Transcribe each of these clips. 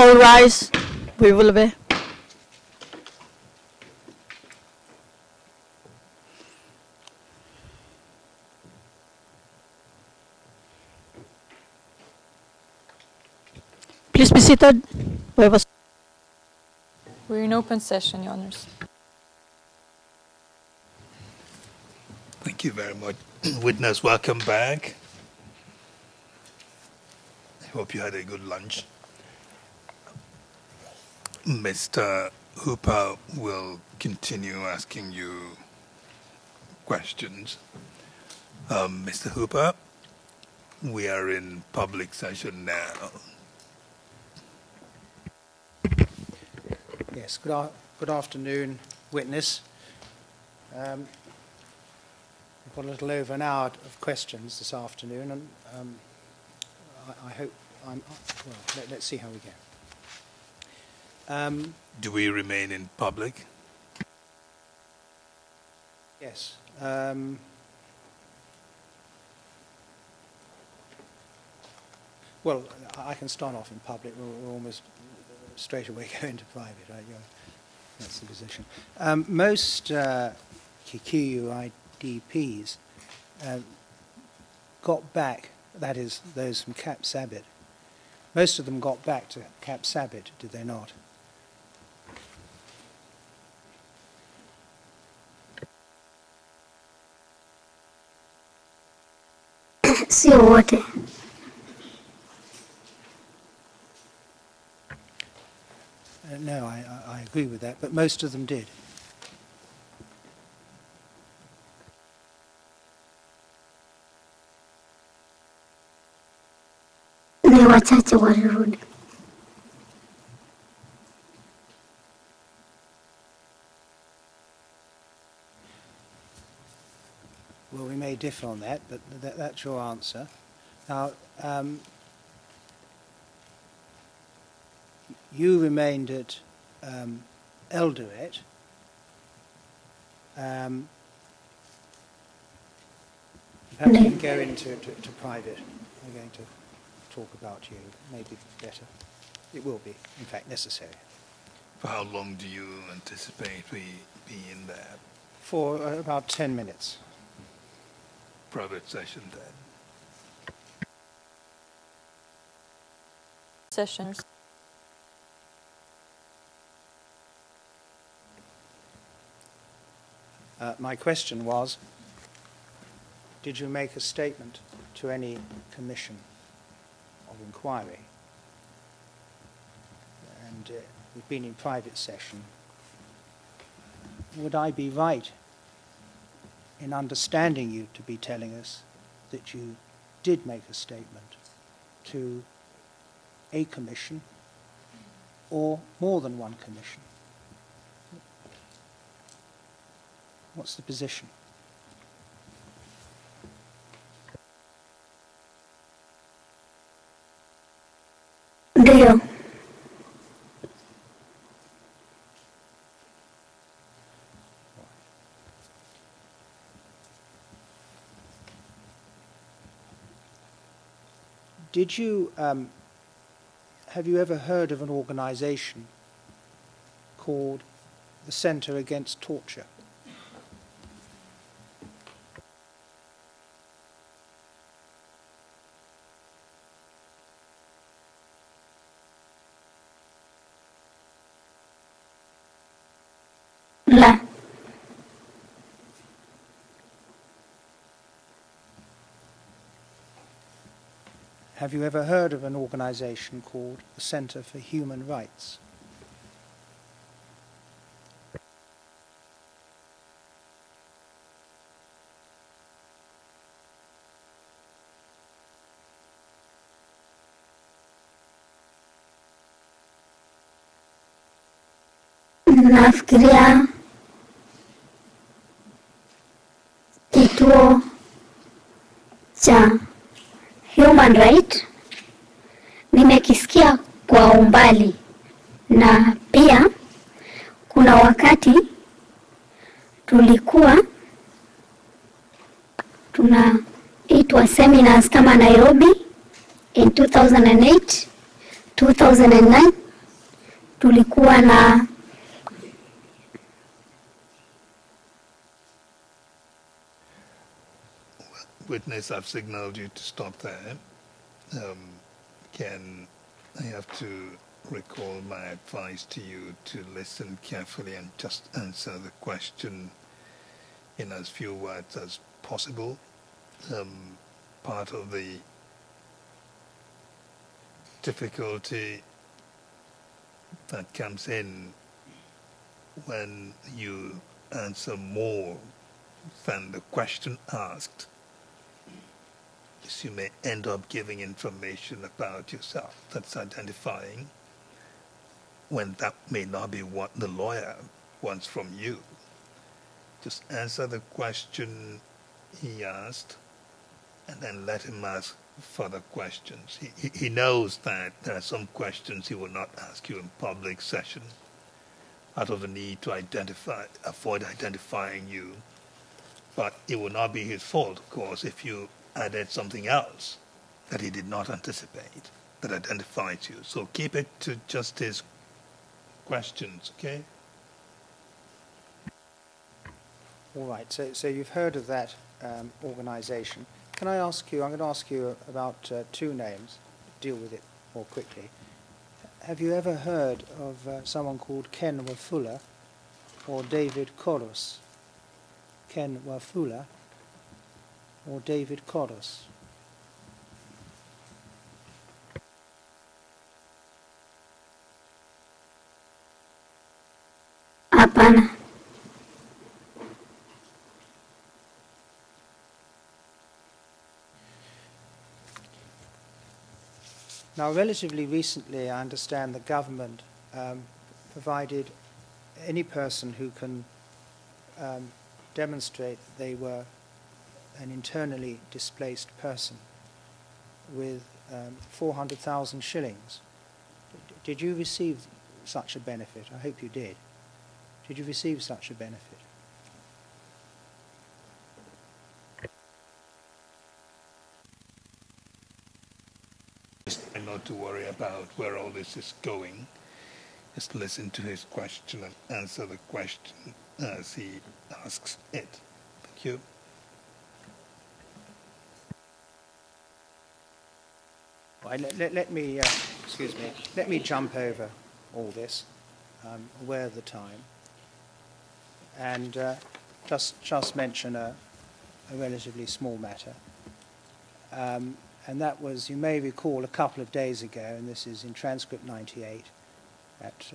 all rise? We will obey. Please be seated. We're in open session, Your Honors. Thank you very much. Witness, welcome back. I hope you had a good lunch. Mr. Hooper will continue asking you questions. Mr. Hooper, we are in public session now. Yes, good afternoon, witness. We've got a little over an hour of questions this afternoon, and I hope well, let's see how we go. Do we remain in public? Yes. Well, I can start off in public. We're almost straight away go into private. Right? That's the position. Most QUIDPs got back, that is, those from Cap Sabit. Most of them got back to Cap Sabit, did they not? Sio wote. No, I agree with that, but most of them did. Ni wachache walirudi. Well, we may differ on that, but that's your answer. Now, you remained at Eldoret. Perhaps we can go into private. We're going to talk about you. Maybe better. It will be, in fact, necessary. For how long do you anticipate we be in there? For about 10 minutes. Private session then. Sessions. My question was, did you make a statement to any commission of inquiry? And we've been in private session. Would I be right in understanding you to be telling us that you did make a statement to a commission or more than one commission? What's the position? Ndio. Did you, have you ever heard of an organization called the Center Against Torture? La. Have you ever heard of an organization called the Center for Human Rights? Nafikiria kituo cha Human Right nimekisikia kwa umbali, na pia kuna wakati tulikuwa tunaitwa seminars kama Nairobi in 2008, 2009 tulikuwa na Witness, I've signaled you to stop there. Ken, I have to recall my advice to you to listen carefully and just answer the question in as few words as possible. Part of the difficulty that comes in when you answer more than the question asked is you may end up giving information about yourself that's identifying when that may not be what the lawyer wants from you. Just answer the question he asked and then let him ask further questions. He knows that there are some questions he will not ask you in public session out of the need to avoid identifying you. But it will not be his fault, of course, if you added something else that he did not anticipate that identifies you. So keep it to just his questions, okay? All right, so you've heard of that organization. Can I ask you, I'm going to ask you about two names, deal with it more quickly. Have you ever heard of someone called Ken Wafula or David Koros? Ken Wafula or David Koros? hapana. Now, relatively recently, I understand the government provided any person who can demonstrate that they were an internally displaced person with 400,000 shillings. Did you receive such a benefit? I hope you did. Did you receive such a benefit? Just not to worry about where all this is going. Just listen to his question and answer the question as he asks it. Thank you. Right, let me, excuse me, let me jump over all this, aware of the time, and just mention a relatively small matter. And that was, you may recall, a couple of days ago, and this is in transcript 98 at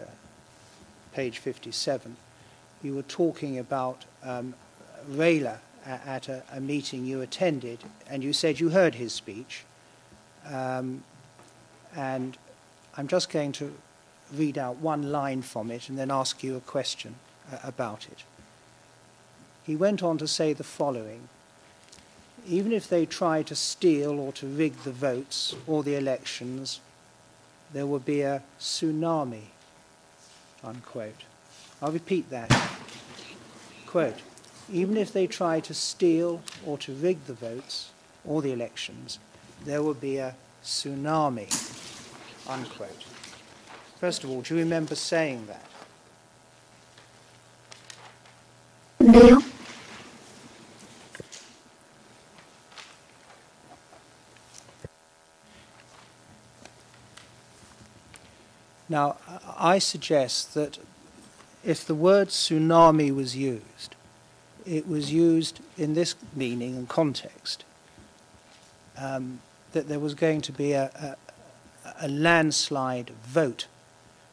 page 57, you were talking about Raila at a meeting you attended, and you said you heard his speech. And I'm just going to read out one line from it and then ask you a question about it. He went on to say the following: even if they try to steal or to rig the votes or the elections, there will be a tsunami, unquote. I'll repeat that. Quote, even if they try to steal or to rig the votes or the elections, there will be a tsunami, unquote. First of all, do you remember saying that? Ndio. Now, I suggest that if the word tsunami was used, it was used in this meaning and context, that there was going to be a landslide vote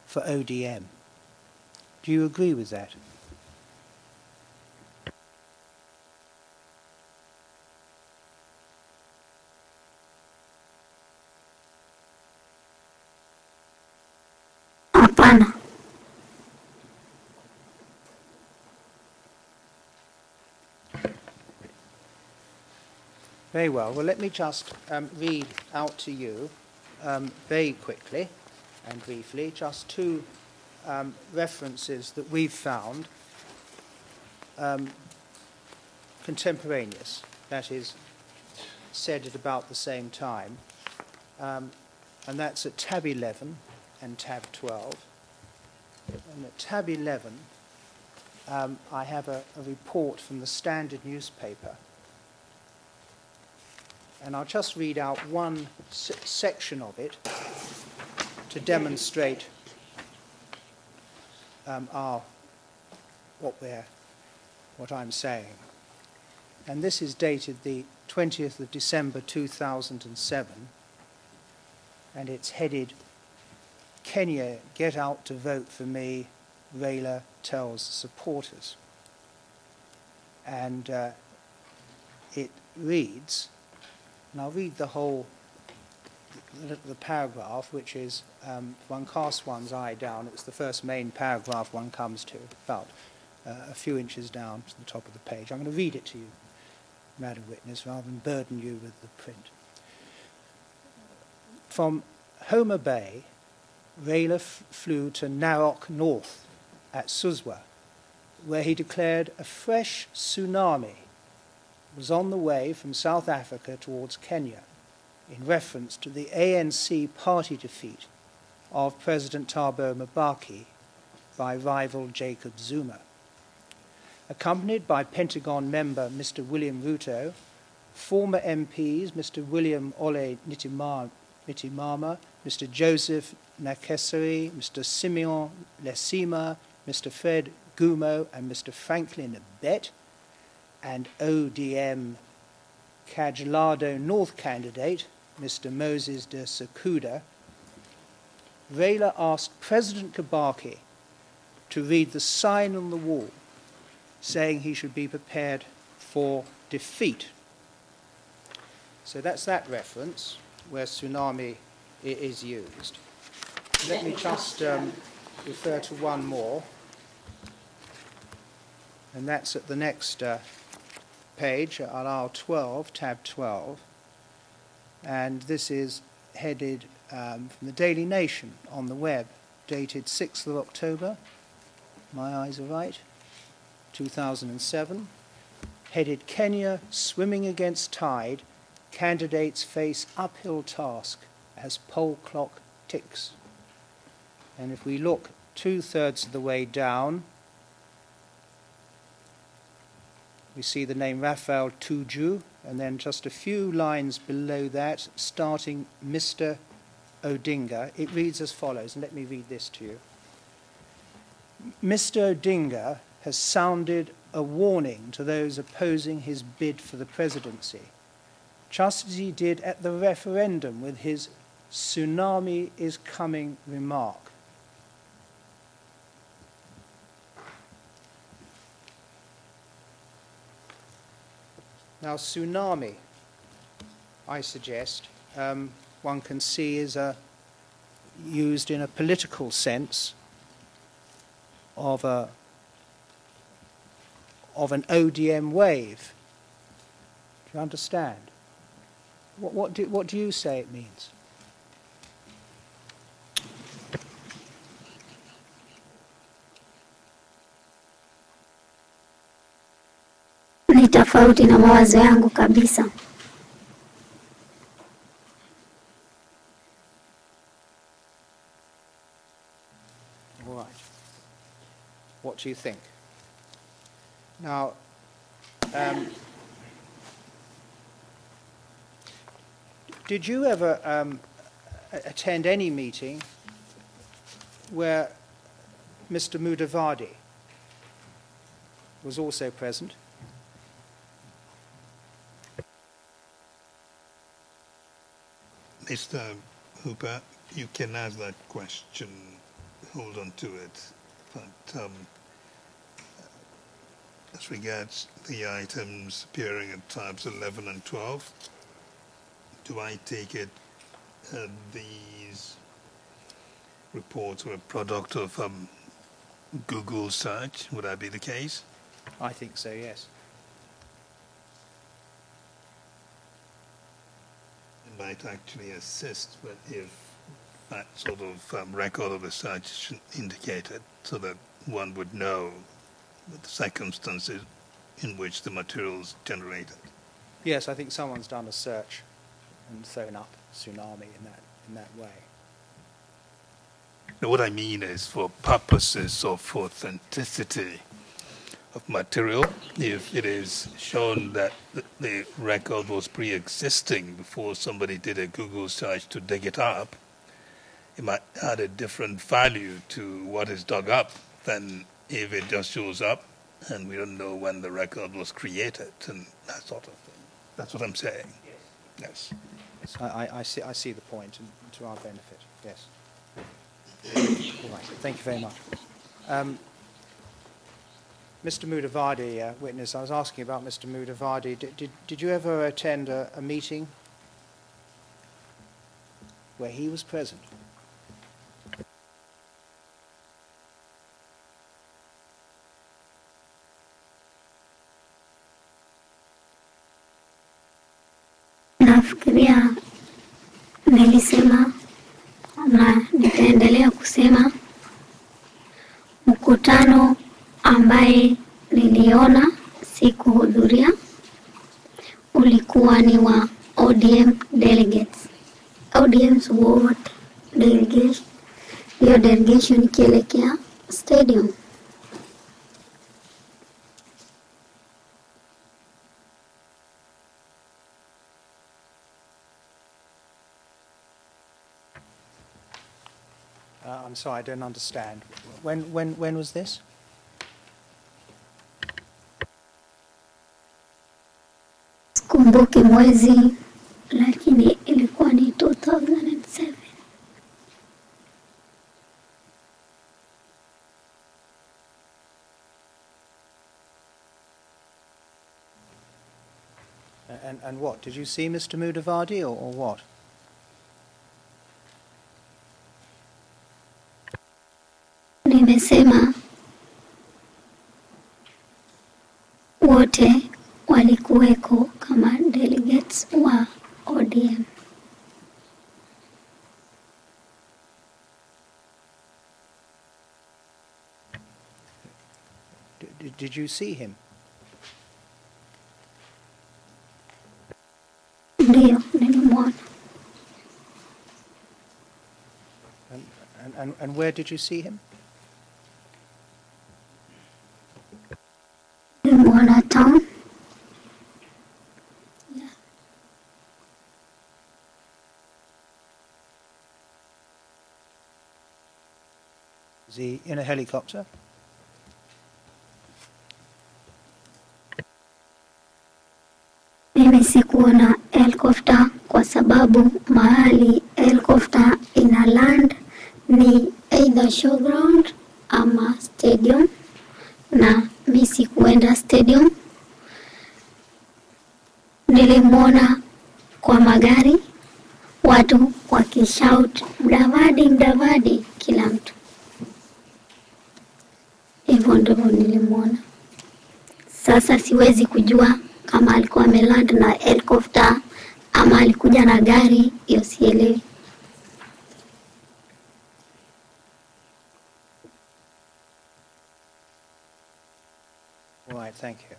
for ODM. Do you agree with that? Hapana. Very well. Well, let me just read out to you very quickly and briefly just two references that we've found contemporaneous, that is, said at about the same time, and that's at tab 11 and tab 12. And at tab 11, I have a report from the Standard newspaper. And I'll just read out one section of it to demonstrate what I'm saying. And this is dated the 20th of December 2007, and it's headed, "Kenya, get out to vote for me, Raila tells supporters." And it reads, and I'll read the whole, the paragraph, which is, one casts one's eye down, it's the first main paragraph one comes to, about a few inches down to the top of the page. I'm going to read it to you, Madam Witness, rather than burden you with the print. From Homa Bay, Raila flew to Narok North at Suswa, where he declared a fresh tsunami was on the way from South Africa towards Kenya, in reference to the ANC party defeat of President Thabo Mbeki by rival Jacob Zuma. Accompanied by Pentagon member Mr. William Ruto, former MPs Mr. William Ole Nitimama, Mr. Joseph Nakesari, Mr. Simeon Lesima, Mr. Fred Gumo, and Mr. Franklin Bett, and ODM Kajiado North candidate Mr. Moses de Sakuda, Raila asked President Kibaki to read the sign on the wall saying he should be prepared for defeat. So that's that reference where tsunami is used. Let me just refer to one more, and that's at the next page, aisle 12, tab 12, and this is headed from the Daily Nation on the web, dated 6th of October, my eyes are right, 2007, headed "Kenya swimming against tide, candidates face uphill task as poll clock ticks." And if we look 2/3 of the way down, we see the name Raphael Tuju, and then just a few lines below that, starting Mr. Odinga. It reads as follows, and let me read this to you. "Mr. Odinga has sounded a warning to those opposing his bid for the presidency, just as he did at the referendum with his 'tsunami is coming' remark. Now, tsunami, I suggest, one can see is used in a political sense of an ODM wave. Do you understand? What do you say it means? Ni tofauti na mawazo yangu kabisa. All right. What do you think? Now, did you ever attend any meeting where Mr. Mudavadi was also present? Mr. Hooper, you can ask that question, hold on to it, but as regards the items appearing at tabs 11 and 12, do I take it these reports were a product of Google search? Would that be the case? I think so, yes. It might actually assist, but if that sort of record of the search is indicated, so that one would know the circumstances in which the materials generated. Yes, I think someone's done a search and thrown up tsunami in that way. No, what I mean is for purposes of authenticity of material, if it is shown that the record was pre-existing before somebody did a Google search to dig it up, it might add a different value to what is dug up than if it just shows up and we don't know when the record was created and that sort of thing. That's what I'm saying. Yes. Yes, I see the point, and to our benefit, yes. All right, thank you very much. Mr. Mudavadi, witness, I was asking about Mr. Mudavadi. Did you ever attend a meeting where he was present? Nafikiria nilisema na nitaendelea kusema mkutano ambaye niliona sikuhudhuria ulikuwa ni wa ODM delegates. ODM's ward delegation, hiyo delegation ikielekea stadium. I'm sorry, I don't understand. When was this? Sikumbuki mwezi, lakini ilikuwa ni 2007. And what? Did you see Mr. Mudavadi or what? Nimesema wote walikuweko kama delegates wa ODM. Did you see him? Ndio, nilimwona. And where did you see him? Nilimwona town. Yeah. Is he in a helicopter? Mimi sikuona helicopter kwa sababu mahali helicopter ina land ni either showground ama stadium, na mimi sikuenda stadium. Nilimwona kwa magari watu wakishout Mudavadi, Mudavadi, kila mtu. Hivyo ndivyo nilimwona. Sasa siwezi kujua kama alikuwa ameland na helicopter ama alikuja na gari, hiyo sielewi. All right, thank you.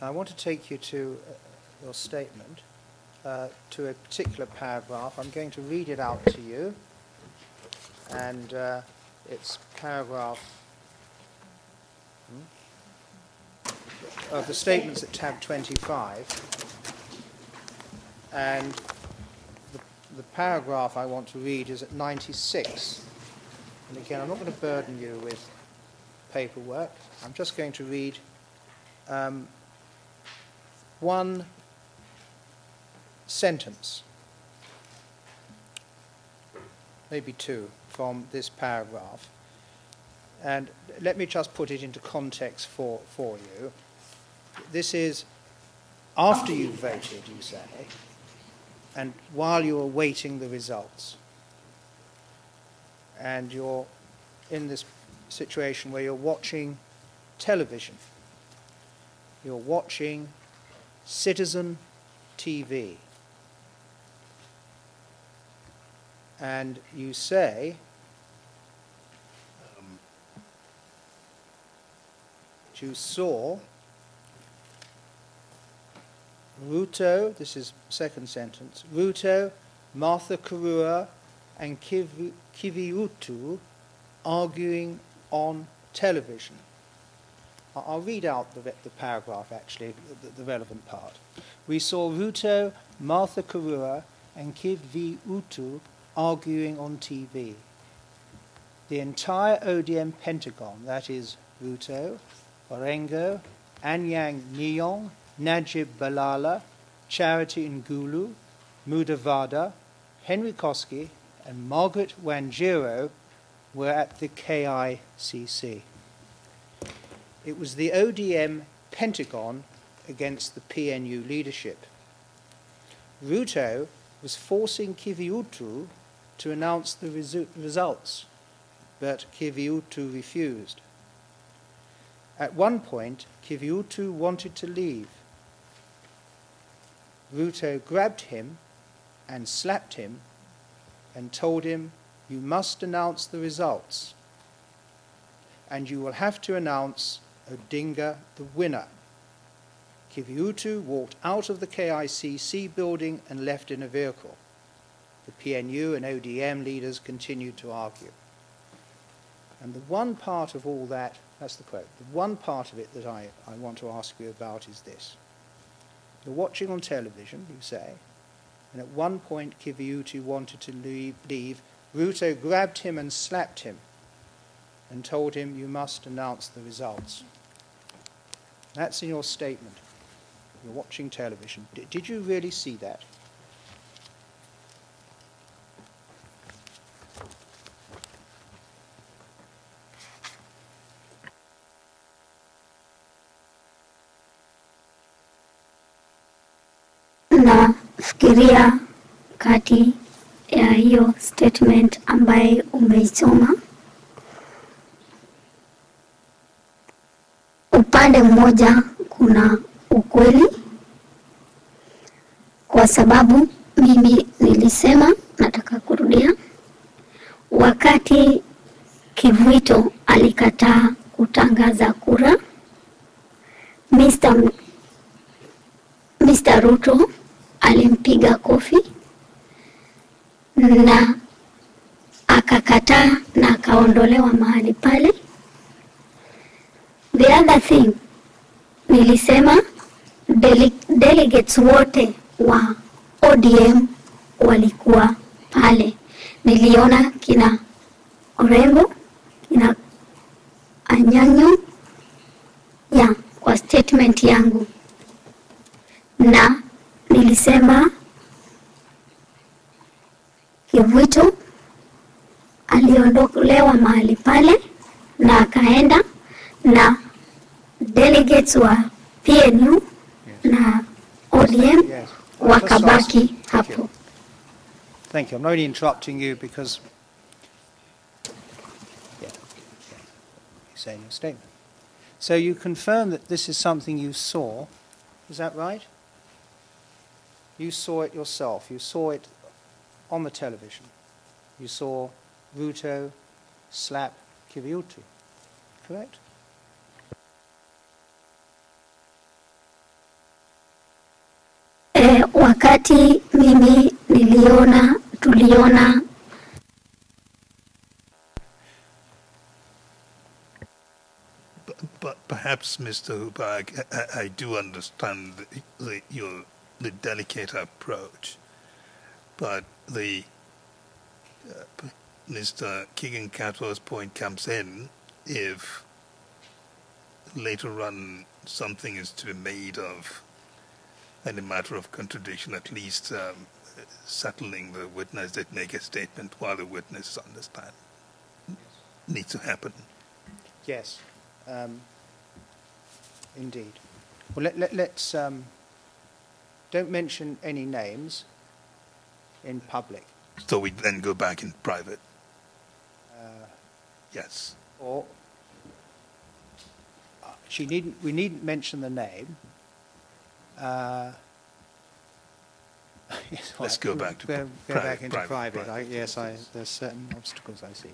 I want to take you to your statement, to a particular paragraph. I'm going to read it out to you, and it's paragraph of the statements at tab 25, and the paragraph I want to read is at 96. And again, I'm not going to burden you with paperwork. I'm just going to read one sentence, maybe two, from this paragraph. And let me just put it into context for you. This is after you've voted, you say, and while you're awaiting the results. And you're in this situation where you're watching television. You're watching Citizen TV. And you say, you saw Ruto, this is second sentence, Ruto, Martha Karua and Kiviutu arguing on television. I'll read out the paragraph, actually, the relevant part. We saw Ruto, Martha Karua, and Kiviutu arguing on TV. The entire ODM Pentagon, that is Ruto, Orengo, Anyang Nyong, Najib Balala, Charity Ngulu, Mudavada, Henry Koski, and Margaret Wanjiru were at the KICC. It was the ODM Pentagon against the PNU leadership. Ruto was forcing Kiviutu to announce the results, but Kiviutu refused. At one point, Kiviutu wanted to leave. Ruto grabbed him and slapped him and told him, "You must announce the results, and you will have to announce Odinga the winner." Kiviutu walked out of the KICC building and left in a vehicle. The PNU and ODM leaders continued to argue. And the one part of all that, that's the quote, the one part of it that I want to ask you about is this. You're watching on television, you say, and at one point Kiviutu wanted to leave. Ruto grabbed him and slapped him and told him, "You must announce the results." That's in your statement. You're watching television. Did you really see that? Nafikiria kati ya hiyo statement ambaye umeisoma, upande mmoja kuna ukweli, kwa sababu mimi nilisema, nataka kurudia, wakati Kivuito alikataa kutangaza kura, Mr. Ruto alimpiga kofi na akakataa na akaondolewa mahali pale. The other thing, nilisema delegates wote wa ODM walikuwa pale. Niliona kina Orengo, kina Anyanyo ya kwa statement yangu. Na nilisema Kivuito aliondolewa mahali pale na akaenda na delegates wa PNU na ODM wakabaki hapo. Thank you. I'm not only interrupting you because you're saying your statement. So you confirm that this is something you saw, is that right? You saw it yourself. You saw it on the television. You saw Ruto slap Kiviutu, correct? Wakati mimi tuliona. But perhaps, Mr. Hubag, I do understand the delicate approach, but Mr. Kigan-Katwa's point comes in if later on something is to be made of any matter of contradiction, at least settling the witness that make a statement while the witnesses understand needs to happen. Yes, indeed. Well, let's don't mention any names in public. So we then go back in private. Yes. Or we needn't mention the name. Let's go back to go back into private. Yes, there's certain obstacles I see.